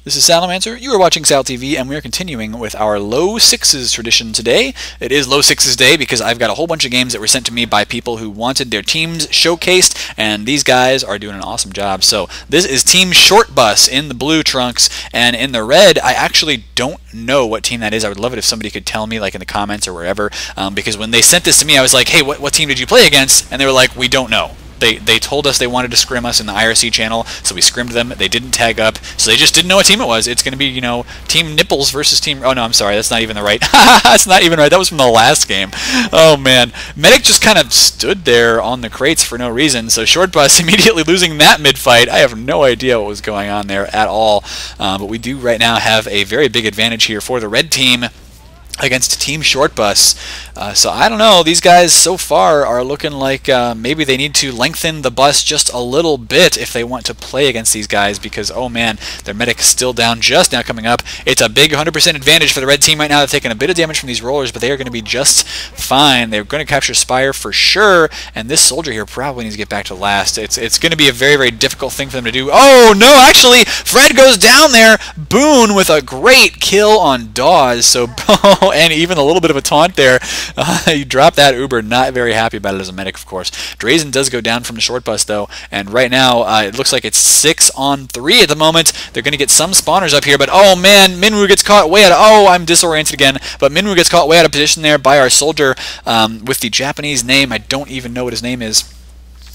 This is Salamancer. You are watching SalTV, and we are continuing with our low sixes tradition today. It is low sixes day because I've got a whole bunch of games that were sent to me by people who wanted their teams showcased, and these guys are doing an awesome job. So this is Team Shortbus in the blue trunks, and in the red, I actually don't know what team that is. I would love it if somebody could tell me, like in the comments or wherever, because when they sent this to me, I was like, hey, what team did you play against? And they were like, we don't know. They told us they wanted to scrim us in the IRC channel, so we scrimmed them. They didn't tag up, so they just didn't know what team it was. It's going to be, you know, Team Nipples versus Team... Oh, no, I'm sorry. That's not even the right... That's not even right. That was from the last game. Oh, man. Medic just kind of stood there on the crates for no reason, so Shortbus immediately losing that mid-fight. I have no idea what was going on there at all, but we do right now have a very big advantage here for the red team against Team Shortbus. So I don't know, these guys so far are looking like maybe they need to lengthen the bus just a little bit if they want to play against these guys, because oh man, their medic is still down just now coming up. It's a big 100% advantage for the red team right now. They're taking a bit of damage from these rollers, but they are going to be just fine. They're going to capture Spire for sure, and this soldier here probably needs to get back to last. It's going to be a very, very difficult thing for them to do. Oh no, actually, Fred goes down there. Boone with a great kill on Dawes, so and even a little bit of a taunt there. You drop that Uber, not very happy about it as a medic, of course. Drazen does go down from the short bus, though, and right now it looks like it's 6 on 3 at the moment. They're going to get some spawners up here, but oh man, Minwoo gets caught way out of... Oh, I'm disoriented again, but Minwoo gets caught way out of position there by our soldier with the Japanese name. I don't even know what his name is.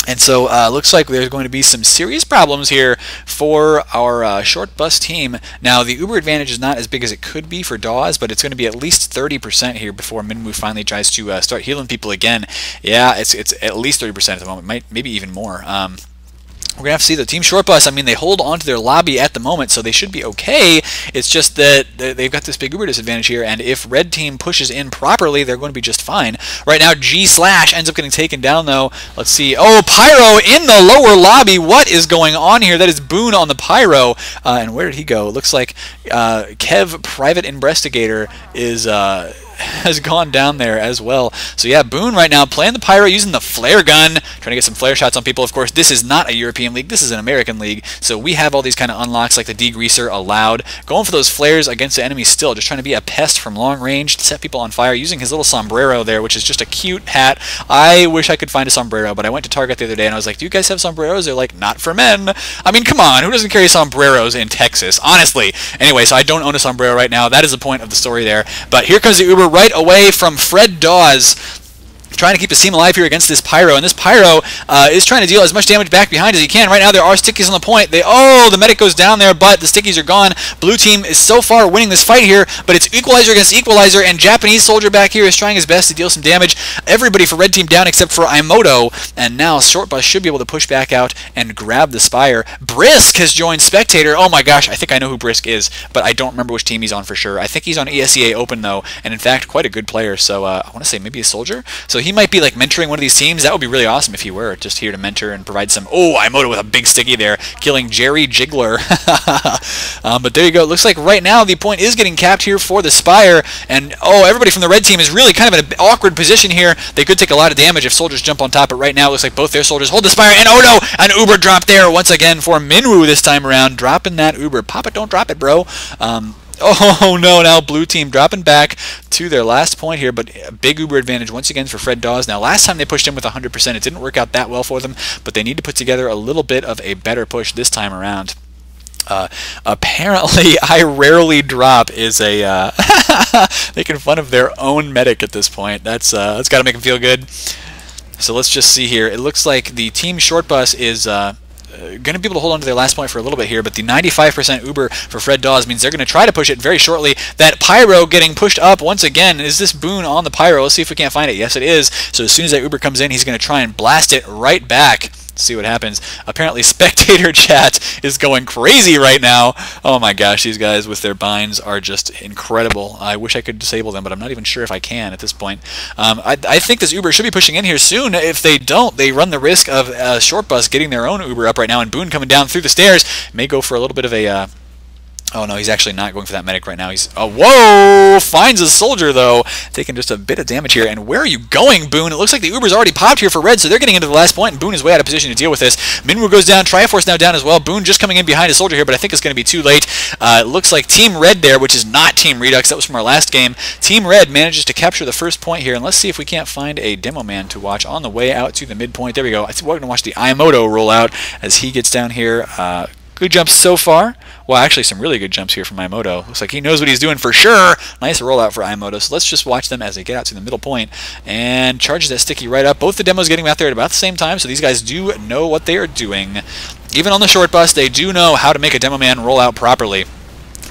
And so looks like there's going to be some serious problems here for our short bus team. Now, the Uber advantage is not as big as it could be for Dawes, but it's going to be at least 30% here before Minwoo finally tries to start healing people again. Yeah, it's at least 30% at the moment, maybe even more. We're going to have to see the Team Shortbus. I mean, they hold on to their lobby at the moment, so they should be okay. It's just that they've got this big Uber disadvantage here, and if red team pushes in properly, they're going to be just fine. Right now, G/, ends up getting taken down, though. Let's see. Oh, Pyro in the lower lobby. What is going on here? That is Boone on the Pyro. And where did he go? It looks like Kev, Private Investigator, is... has gone down there as well. So yeah, Boone right now playing the Pyro, using the flare gun, trying to get some flare shots on people. Of course, this is not a European league, this is an American league, so we have all these kind of unlocks like the degreaser allowed. Going for those flares against the enemy still, just trying to be a pest from long range, to set people on fire, using his little sombrero there, which is just a cute hat. I wish I could find a sombrero, but I went to Target the other day and I was like, do you guys have sombreros? They're like, not for men. I mean, come on, who doesn't carry sombreros in Texas? Honestly. Anyway, so I don't own a sombrero right now. That is the point of the story there. But here comes the Uber right away from Fred Dawes, trying to keep his team alive here against this Pyro, and this Pyro is trying to deal as much damage back behind as he can. Right now there are stickies on the point. The medic goes down there, but the stickies are gone. Blue team is so far winning this fight here, but it's equalizer against equalizer, and Japanese soldier back here is trying his best to deal some damage. Everybody for red team down except for Imoto, and now Shortbus should be able to push back out and grab the Spire. Brisk has joined Spectator. Oh my gosh, I think I know who Brisk is, but I don't remember which team he's on for sure. I think he's on ESEA Open though, and in fact quite a good player, so I want to say maybe a soldier? So he might be like mentoring one of these teams. That would be really awesome if he were just here to mentor and provide some... Oh, Imoto with a big sticky there, killing Jerry Jiggler. But there you go. It looks like right now the point is getting capped here for the Spire, and oh, everybody from the red team is really kind of in an awkward position here. They could take a lot of damage if soldiers jump on top, but right now it looks like both their soldiers hold the Spire, and oh no, an Uber drop there once again for Minwoo this time around, dropping that Uber. Pop it, don't drop it, bro. Oh no, now blue team dropping back to their last point here, but a big Uber advantage once again for Fred Dawes. Now, last time they pushed in with 100%, it didn't work out that well for them, but they need to put together a little bit of a better push this time around. Apparently, I rarely drop is a making fun of their own medic at this point. That's got to make them feel good. So let's just see here. It looks like the Team Shortbus is going to be able to hold on to their last point for a little bit here, but the 95% Uber for Fred Dawes means they're going to try to push it very shortly. That Pyro getting pushed up once again. Is this Boone on the Pyro? Let's see if we can't find it. Yes, it is. So as soon as that Uber comes in, he's going to try and blast it right back. See what happens. Apparently Spectator chat is going crazy right now. Oh my gosh, these guys with their binds are just incredible. I wish I could disable them, but I'm not even sure if I can at this point. I think this Uber should be pushing in here soon. If they don't, they run the risk of Shortbus getting their own Uber up right now, and Boone coming down through the stairs may go for a little bit of a Oh no, he's actually not going for that medic right now. He's whoa! Finds a soldier though, taking just a bit of damage here. And where are you going, Boone? It looks like the Uber's already popped here for red, so they're getting into the last point, and Boone is way out of position to deal with this. Minwoo goes down, Triforce now down as well. Boone just coming in behind a soldier here, but I think it's going to be too late. It looks like Team Red there, which is not Team Redux. That was from our last game. Team Red manages to capture the first point here, and let's see if we can't find a demo man to watch on the way out to the midpoint. There we go. I think we're going to watch the Imoto roll out as he gets down here. Good jumps so far. Well, actually, some really good jumps here from Imoto. Looks like he knows what he's doing for sure. Nice rollout for Imoto. So let's just watch them as they get out to the middle point and charges that sticky right up. Both the demos getting out there at about the same time, so these guys do know what they are doing. Even on the short bus, they do know how to make a demo man roll out properly.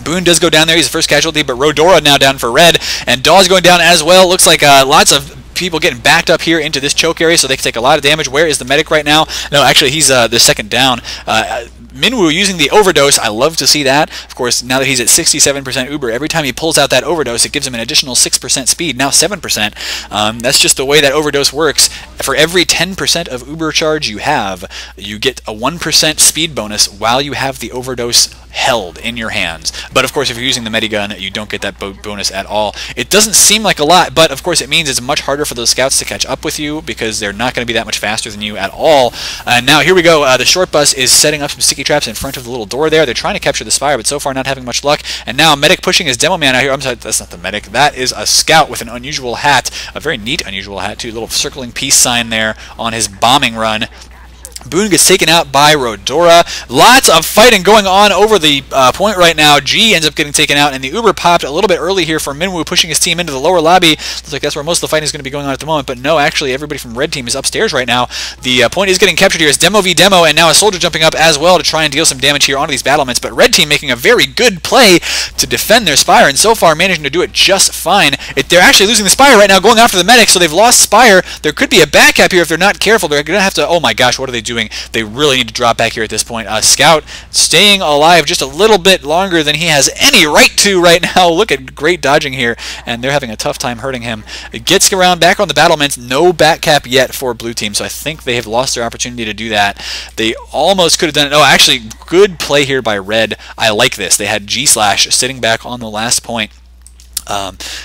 Boone does go down there. He's the first casualty, but Rodora now down for red, and Dawes going down as well. Looks like lots of people getting backed up here into this choke area, so they can take a lot of damage. Where is the medic right now? No, actually, he's the second down. Minwoo using the overdose. I love to see that. Of course, now that he's at 67% Uber, every time he pulls out that overdose, it gives him an additional 6% speed, now 7%. That's just the way that overdose works. For every 10% of Uber charge you have, you get a 1% speed bonus while you have the overdose held in your hands. But of course, if you're using the medigun, you don't get that bonus at all. It doesn't seem like a lot, but of course it means it's much harder for those scouts to catch up with you because they're not going to be that much faster than you at all. Now here we go. The short bus is setting up some sticky traps in front of the little door there. They're trying to capture the Spire, but so far not having much luck. And now medic pushing his demo man out here. I'm sorry, that's not the medic. That is a scout with an unusual hat, a very neat unusual hat too. Little circling peace sign there on his bombing run. Boone gets taken out by Rodora. Lots of fighting going on over the point right now. G ends up getting taken out, and the Uber popped a little bit early here for Minwoo, pushing his team into the lower lobby. Looks like that's where most of the fighting is going to be going on at the moment, but no, actually everybody from Red Team is upstairs right now. The point is getting captured here as Demo v Demo, and now a soldier jumping up as well to try and deal some damage here onto these battlements, but Red Team making a very good play to defend their Spire, and so far managing to do it just fine. They're actually losing the Spire right now, going after the medic, so they've lost Spire. There could be a back cap here if they're not careful. They're going to have to, oh my gosh, what are they doing? They really need to drop back here at this point. Scout staying alive just a little bit longer than he has any right to right now. Look at great dodging here, and they're having a tough time hurting him. It gets around back on the battlements. No back cap yet for Blue Team, so I think they have lost their opportunity to do that. They almost could have done it. No, actually, good play here by Red. I like this. They had G-Slash sitting back on the last point.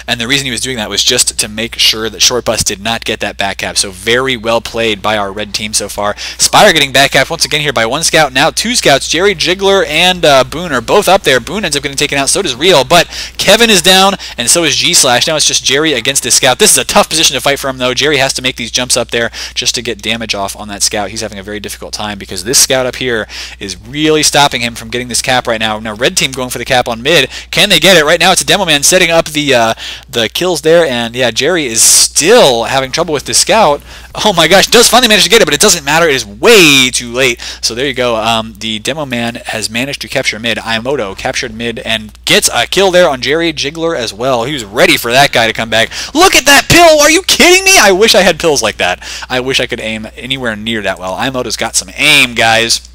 And the reason he was doing that was just to make sure that Shortbus did not get that back cap. So very well played by our red team so far. Spire getting back cap once again here by one scout. Now two scouts. Jerry Jiggler and Boone are both up there. Boone ends up getting taken out. So does Real. But Kevin is down, and so is G-Slash. Now it's just Jerry against this scout. This is a tough position to fight from, though. Jerry has to make these jumps up there just to get damage off on that scout. He's having a very difficult time because this scout up here is really stopping him from getting this cap right now. Now red team going for the cap on mid. Can they get it? Right now it's a demo man setting up the kills there, and yeah, Jerry is still having trouble with the scout. Oh my gosh, does finally manage to get it, but it doesn't matter. It is way too late. So there you go. The demo man has managed to capture mid. Imoto captured mid and gets a kill there on Jerry Jiggler as well. He was ready for that guy to come back. Look at that pill! Are you kidding me? I wish I had pills like that. I wish I could aim anywhere near that well. Imoto's got some aim, guys.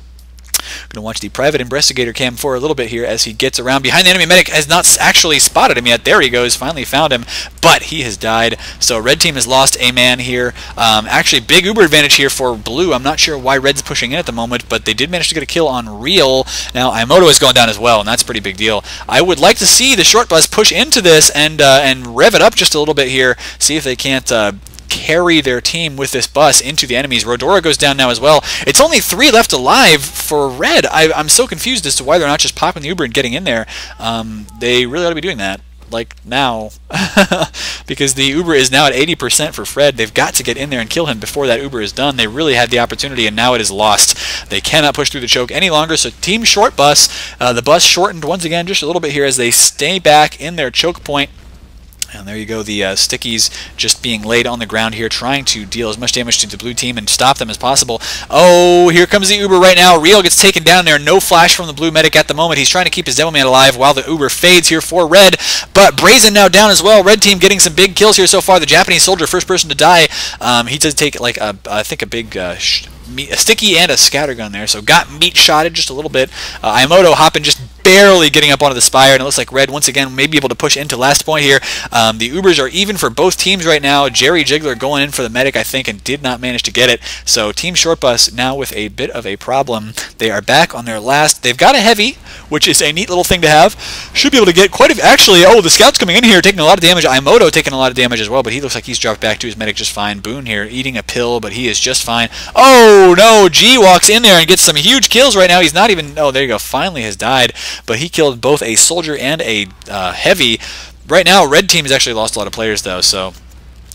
Going to watch the private investigator cam for a little bit here as he gets around behind the enemy medic. Has not actually spotted him yet. There he goes. Finally found him, but he has died. So red team has lost a man here. Actually, big Uber advantage here for blue. I'm not sure why red's pushing in at the moment, but they did manage to get a kill on Real. Now Imoto is going down as well, and that's a pretty big deal. I would like to see the short bus push into this and rev it up just a little bit here. See if they can't carry their team with this bus into the enemies. Rodora goes down now as well. It's only 3 left alive for red. I'm so confused as to why they're not just popping the Uber and getting in there. They really ought to be doing that, like now, because the Uber is now at 80% for Fred. They've got to get in there and kill him before that Uber is done. They really had the opportunity, and now it is lost. They cannot push through the choke any longer, so Team Short Bus, the bus shortened once again just a little bit here as they stay back in their choke point. And there you go, the stickies just being laid on the ground here, trying to deal as much damage to the blue team and stop them as possible. Oh, here comes the Uber right now. Real gets taken down there. No flash from the blue medic at the moment. He's trying to keep his demo man alive while the Uber fades here for red. But Brazen now down as well. Red team getting some big kills here so far. The Japanese soldier, first person to die. He does take, like, I think a big a sticky and a scattergun there, so got meat shotted just a little bit. Imoto hopping just barely getting up onto the spire, and it looks like Red once again may be able to push into last point here. The Ubers are even for both teams right now. Jerry Jiggler going in for the medic, I think, and did not manage to get it. So Team Shortbus now with a bit of a problem. They are back on their last. They've got a heavy, which is a neat little thing to have. Should be able to get quite a... Actually, oh, the scout's coming in here taking a lot of damage. Imoto taking a lot of damage as well, but he looks like he's dropped back to his medic just fine. Boone here eating a pill, but he is just fine. Oh, no, G walks in there and gets some huge kills right now. He's not even... Oh, there you go. Finally has died, but he killed both a soldier and a heavy. Right now, Red Team has actually lost a lot of players, though, so...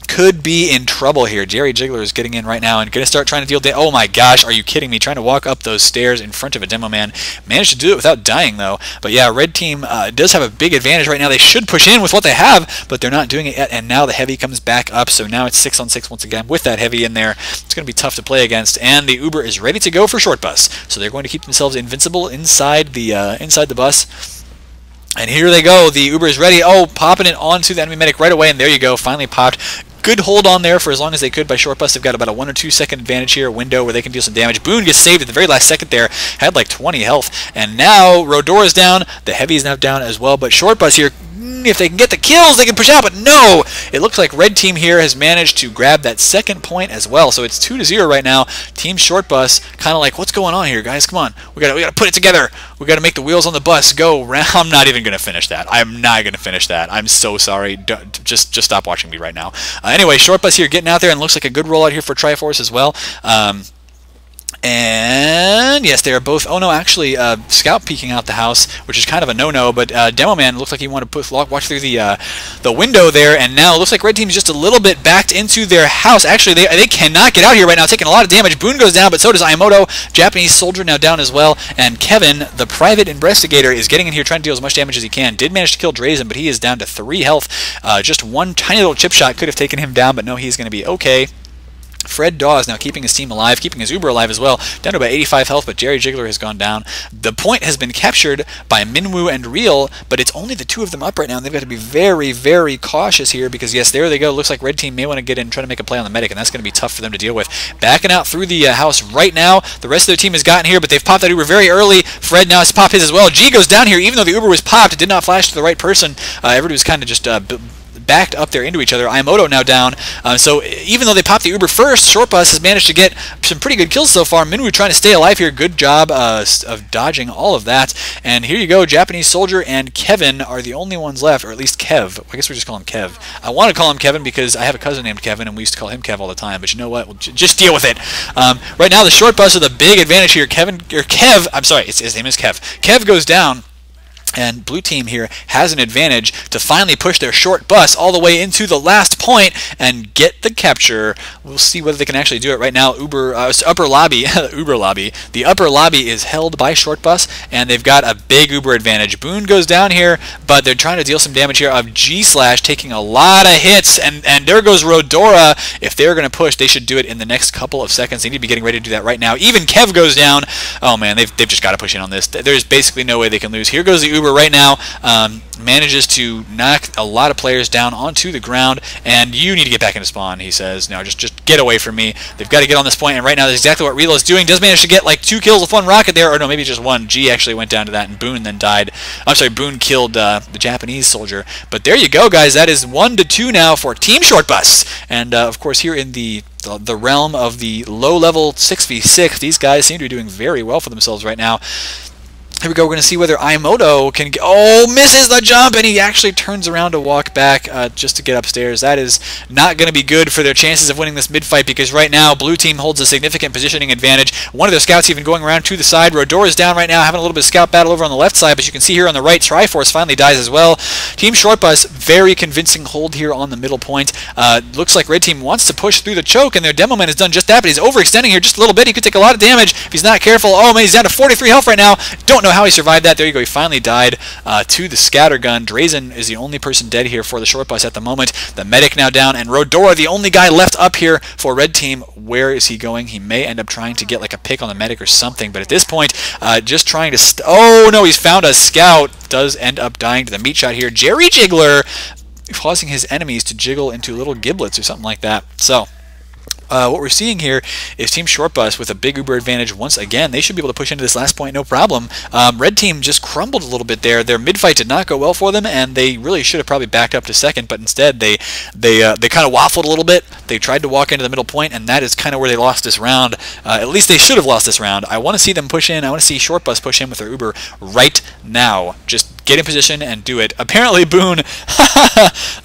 could be in trouble here. Jerry Jiggler is getting in right now and going to start trying to deal damage. Oh my gosh, are you kidding me? Trying to walk up those stairs in front of a demo man. Managed to do it without dying though. But yeah, Red Team does have a big advantage right now. They should push in with what they have, but they're not doing it yet. And now the heavy comes back up. So now it's 6-on-6 once again with that heavy in there. It's going to be tough to play against. And the Uber is ready to go for Shortbus. So they're going to keep themselves invincible inside the bus. And here they go. The Uber is ready. Oh, popping it onto the enemy medic right away. And there you go. Finally popped. Good hold on there for as long as they could by Shortbus. They've got about a 1 or 2 second advantage here, a window where they can deal some damage. Boone gets saved at the very last second there, had like 20 health. And now Rodora's down, the heavy is now down as well, but Shortbus here, if they can get the kills, they can push out, but no! It looks like Red Team here has managed to grab that second point as well, so it's 2-0 right now. Team Shortbus kind of like, what's going on here, guys? Come on, we gotta put it together. We gotta make the wheels on the bus go round. I'm not even gonna finish that. I'm not gonna finish that. I'm so sorry. Just stop watching me right now. Anyway, Shortbus here getting out there, and looks like a good rollout here for Triforce as well. And yes, they are both. Oh no, actually, Scout peeking out the house, which is kind of a no-no. But Demo Man looks like he wanted to watch through the window there, and now it looks like Red Team's just a little bit backed into their house. Actually, they cannot get out here right now, taking a lot of damage. Boone goes down, but so does Imoto. Japanese soldier now down as well, and Kevin, the private investigator, is getting in here trying to deal as much damage as he can. Did manage to kill Drazen, but he is down to 3 health. Just one tiny little chip shot could have taken him down, but no, he's going to be okay. Fred Dawes now keeping his team alive, keeping his Uber alive as well, down to about 85 health, but Jerry Jiggler has gone down. The point has been captured by Minwoo and Real, but it's only the two of them up right now, and they've got to be very, very cautious here, because yes, there they go. Looks like Red Team may want to get in and try to make a play on the medic, and that's going to be tough for them to deal with. Backing out through the house right now. The rest of their team has gotten here, but they've popped that Uber very early. Fred now has to pop his as well. G goes down here, even though the Uber was popped, it did not flash to the right person. Everybody was kind of just... backed up there into each other. Imoto now down. So even though they popped the Uber first, Shortbus has managed to get some pretty good kills so far. Minwoo trying to stay alive here. Good job of dodging all of that. And here you go. Japanese Soldier and Kevin are the only ones left, or at least Kev. I guess we just call him Kev. I want to call him Kevin because I have a cousin named Kevin, and we used to call him Kev all the time. But you know what? We'll just deal with it. Right now, the Shortbus are the big advantage here. Kev. I'm sorry. His name is Kev. Kev goes down. And Blue Team here has an advantage to finally push their short bus all the way into the last point and get the capture. We'll see whether they can actually do it right now. Upper lobby, Uber lobby. The upper lobby is held by short bus, and they've got a big Uber advantage. Boone goes down here, but they're trying to deal some damage here of G-Slash taking a lot of hits, and there goes Rodora. If they're going to push, they should do it in the next couple of seconds. They need to be getting ready to do that right now. Even Kev goes down. Oh man, they've just got to push in on this. There's basically no way they can lose. Here goes the Uber right now, manages to knock a lot of players down onto the ground, and you need to get back into spawn, he says. No, just get away from me. They've got to get on this point, and right now that's exactly what Relo's doing. Does manage to get like 2 kills with 1 rocket there, or no, maybe just 1. G actually went down to that, and Boone then died. I'm sorry, Boone killed the Japanese soldier. But there you go, guys. That is 1-2 now for Team Shortbus. And of course, here in the realm of the low-level 6v6, these guys seem to be doing very well for themselves right now. Here we go. We're going to see whether Imoto can get... Oh, misses the jump, and he actually turns around to walk back just to get upstairs. That is not going to be good for their chances of winning this mid-fight, because right now, Blue Team holds a significant positioning advantage. One of their scouts even going around to the side. Rodor is down right now, having a little bit of scout battle over on the left side, but you can see here on the right, Triforce finally dies as well. Team Shortbus, very convincing hold here on the middle point. Looks like Red Team wants to push through the choke, and their demo man has done just that, but he's overextending here just a little bit. He could take a lot of damage if he's not careful. Oh, man, he's down to 43 health right now. Don't know how he survived that. There you go. He finally died to the scattergun. Drazen is the only person dead here for the short bus at the moment. The medic now down, and Rodora, the only guy left up here for Red Team. Where is he going? He may end up trying to get like a pick on the medic or something, but at this point, just trying to... Oh, no, he's found a scout. Does end up dying to the meat shot here. Jerry Jiggler causing his enemies to jiggle into little giblets or something like that. So... What we're seeing here is Team Shortbus with a big Uber advantage once again. They should be able to push into this last point no problem. Red Team just crumbled a little bit there. Their mid-fight did not go well for them, and they really should have probably backed up to second, but instead they kind of waffled a little bit. They tried to walk into the middle point, and that is kind of where they lost this round. At least they should have lost this round. I want to see them push in. I want to see Shortbus push in with their Uber right now. Just get in position and do it. Apparently, Boone.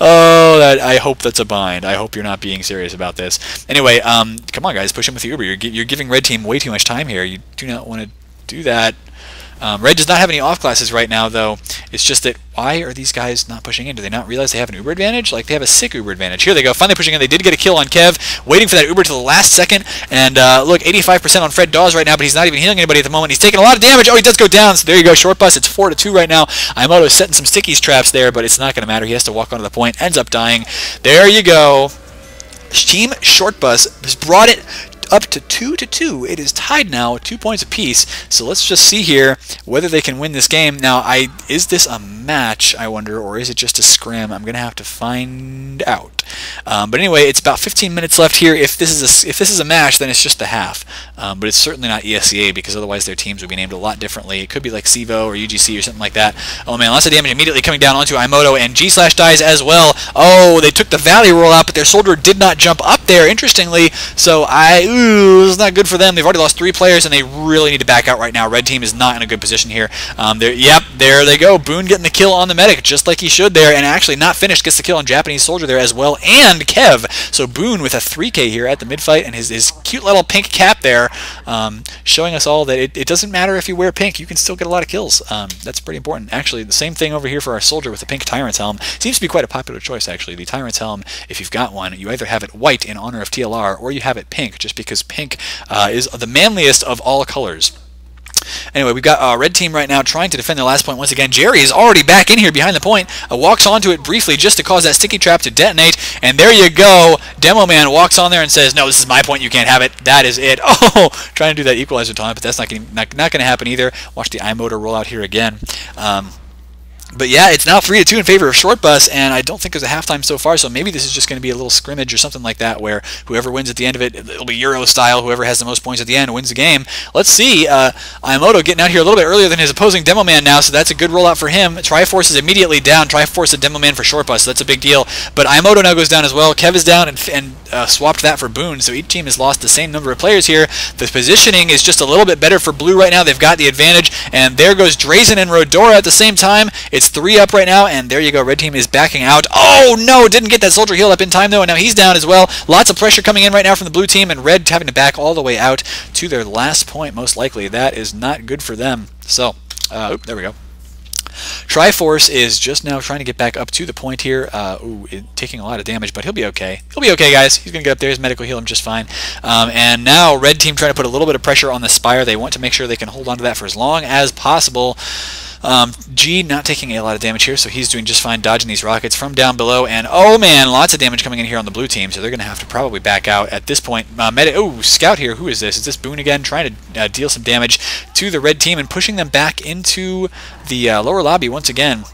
Oh, I hope that's a bind. I hope you're not being serious about this. Anyway, come on, guys, push in with the Uber. You're giving Red Team way too much time here. You do not want to do that. Red does not have any off classes right now, though. It's just that, why are these guys not pushing in? Do they not realize they have an Uber advantage? Like, they have a sick Uber advantage. Here they go, finally pushing in. They did get a kill on Kev, waiting for that Uber to the last second. And look, 85% on Fred Dawes right now, but he's not even healing anybody at the moment. He's taking a lot of damage. Oh, he does go down. So there you go, Shortbus. It's 4-2 right now. Iamoto is setting some stickies traps there, but it's not going to matter. He has to walk onto the point. Ends up dying. There you go. Team Shortbus has brought it up to 2-2. It is tied now, 2 points apiece. So let's just see here whether they can win this game. Now, is this a match, I wonder, or is it just a scrim? I'm gonna have to find out. But anyway, it's about 15 minutes left here. If this is a match, then it's just the half. But it's certainly not ESCA, because otherwise their teams would be named a lot differently. It could be like CEVO or UGC or something like that. Oh man, lots of damage immediately coming down onto Iamoto, and G/ dies as well. Oh, they took the Valley roll out, but their soldier did not jump up there, interestingly. So it's not good for them. They've already lost 3 players, and they really need to back out right now. Red Team is not in a good position here. Yep, there they go. Boone getting the kill on the medic, just like he should there, and actually not finished, gets the kill on Japanese soldier there as well, and Kev. So Boone with a 3K here at the mid-fight, and his cute little pink cap there, showing us all that it doesn't matter if you wear pink, you can still get a lot of kills. That's pretty important. Actually, the same thing over here for our soldier with the pink Tyrant's helm. Seems to be quite a popular choice, actually. The Tyrant's helm, if you've got one, you either have it white in honor of TLR, or you have it pink, just because pink is the manliest of all colors. Anyway, we've got Red Team right now trying to defend their last point once again. Jerry is already back in here behind the point, walks onto it briefly just to cause that sticky trap to detonate, and there you go. Demo Man walks on there and says, no, this is my point, you can't have it. That is it. Oh, trying to do that equalizer taunt, but that's not going to happen either. Watch the Iamoto roll out here again. But yeah, it's now 3-2 in favor of Shortbus, and I don't think there's a halftime so far, so maybe this is just going to be a little scrimmage or something like that, where whoever wins at the end of it, it'll be Euro style, whoever has the most points at the end wins the game. Let's see, Iamoto getting out here a little bit earlier than his opposing Demo Man now, so that's a good rollout for him. Triforce is immediately down. Triforce and Demo Man for Shortbus, so that's a big deal. But Iamoto now goes down as well. Kev is down and swapped that for Boone, so each team has lost the same number of players here. The positioning is just a little bit better for Blue right now. They've got the advantage, and there goes Drazen and Rodora at the same time. It's 3 up right now, and there you go. Red Team is backing out. Oh no, didn't get that soldier healed up in time though, and now he's down as well. Lots of pressure coming in right now from the Blue Team, and Red having to back all the way out to their last point, most likely. That is not good for them. So, there we go. Triforce is just now trying to get back up to the point here. Taking a lot of damage, but he'll be okay. He'll be okay, guys. He's going to get up there. His medical heal him just fine. And now Red Team trying to put a little bit of pressure on the Spire. They want to make sure they can hold on to that for as long as possible. G not taking a lot of damage here, so he's doing just fine dodging these rockets from down below, and oh man, lots of damage coming in here on the Blue Team, so they're going to have to probably back out at this point. Scout here, who is this? Is this Boone again, trying to deal some damage to the Red Team and pushing them back into the lower lobby once again.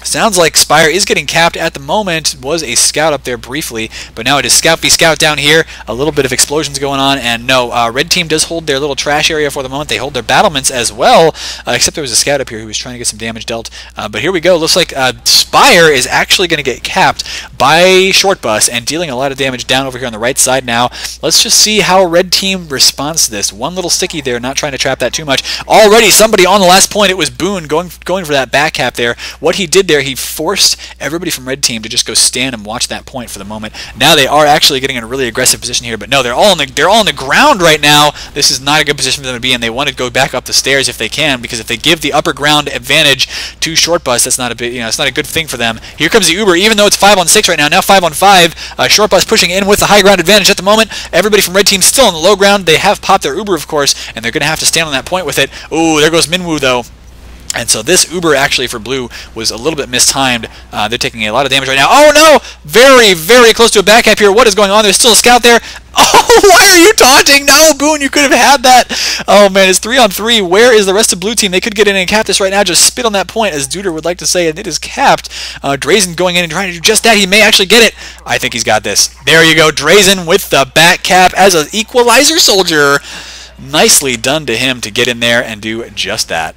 Sounds like Spire is getting capped at the moment. Was a scout up there briefly, but now it is scout v scout down here. A little bit of explosions going on, and no, Red Team does hold their little trash area for the moment. They hold their battlements as well, except there was a scout up here who was trying to get some damage dealt. But here we go. Looks like Spire is actually going to get capped by Shortbus and dealing a lot of damage down over here on the right side now. Let's just see how Red Team responds to this. One little sticky there, not trying to trap that too much. Already somebody on the last point. It was Boone going for that back cap there. What he did there, he forced everybody from Red Team to just go stand and watch that point for the moment. Now they are actually getting in a really aggressive position here, but no, they're all on the ground right now. This is not a good position for them to be in. They want to go back up the stairs if they can, because if they give the upper ground advantage to Shortbus, that's not a bit, it's not a good thing for them. Here comes the Uber, even though it's 5-on-6 right now. Now 5-on-5. Shortbus pushing in with the high ground advantage at the moment. Everybody from Red Team still on the low ground. They have popped their Uber, of course, and they're going to have to stand on that point with it. Ooh, there goes Minwoo though. And so this Uber actually for Blue was a little bit mistimed. They're taking a lot of damage right now. Oh no! Very, very close to a back cap here. What is going on? There's still a scout there. Oh! Why are you taunting? No, Boone, you could have had that. Oh, man, it's 3-on-3. Where is the rest of blue team? They could get in and cap this right now. Just spit on that point, as Duder would like to say, and it is capped. Drazen going in and trying to do just that. He may actually get it. I think he's got this. There you go. Drazen with the back cap as an equalizer soldier. Nicely done to him to get in there and do just that.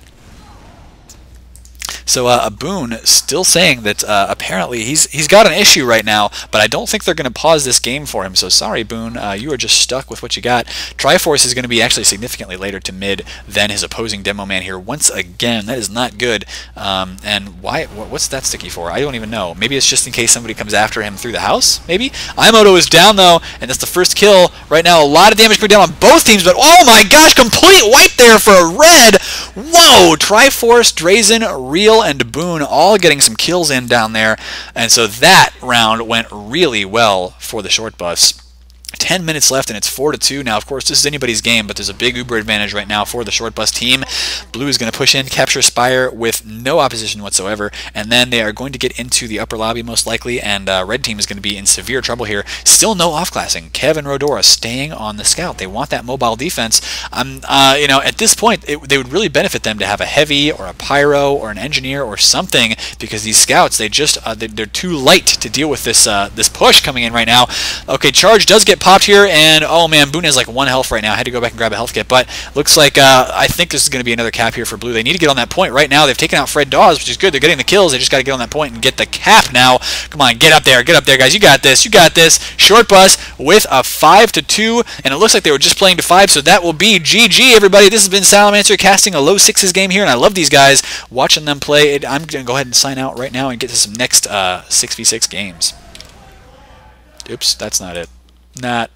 So Boone still saying that apparently he's got an issue right now, but I don't think they're going to pause this game for him. So sorry, Boone, you are just stuck with what you got. Triforce is going to be actually significantly later to mid than his opposing demo man here. Once again, that is not good. And why? What's that sticky for? I don't even know. Maybe it's just in case somebody comes after him through the house. Maybe. Imoto is down though, and that's the first kill right now. A lot of damage coming down on both teams, but oh my gosh, complete wipe there for a red. Whoa! Triforce, Drazen, Real, and Boone all getting some kills in down there, and so that round went really well for the Shortbus. 10 minutes left, and it's 4-2. Now, of course, this is anybody's game, but there's a big Uber advantage right now for the Shortbus team. Blue is going to push in, capture Spire with no opposition whatsoever, and then they are going to get into the upper lobby most likely, and red team is going to be in severe trouble here. Still no off-classing. Kev and Rodora staying on the scout. They want that mobile defense. You know, at this point, they would really benefit them to have a heavy or a pyro or an engineer or something, because these scouts, they're too light to deal with this this push coming in right now. Okay, charge does get popped here, and oh man, Boone has like 1 health right now. I had to go back and grab a health kit, but looks like I think this is going to be another cap here for blue. They need to get on that point right now. They've taken out Fred Dawes, which is good. They're getting the kills. They just got to get on that point and get the cap now. Come on, get up there, guys. You got this. You got this. Shortbus with a 5-2, and it looks like they were just playing to 5, so that will be GG, everybody. This has been Salamancer casting a low sixes game here, and I love these guys. Watching them play, I'm going to go ahead and sign out right now and get to some next 6v6 games. Oops, that's not it. Not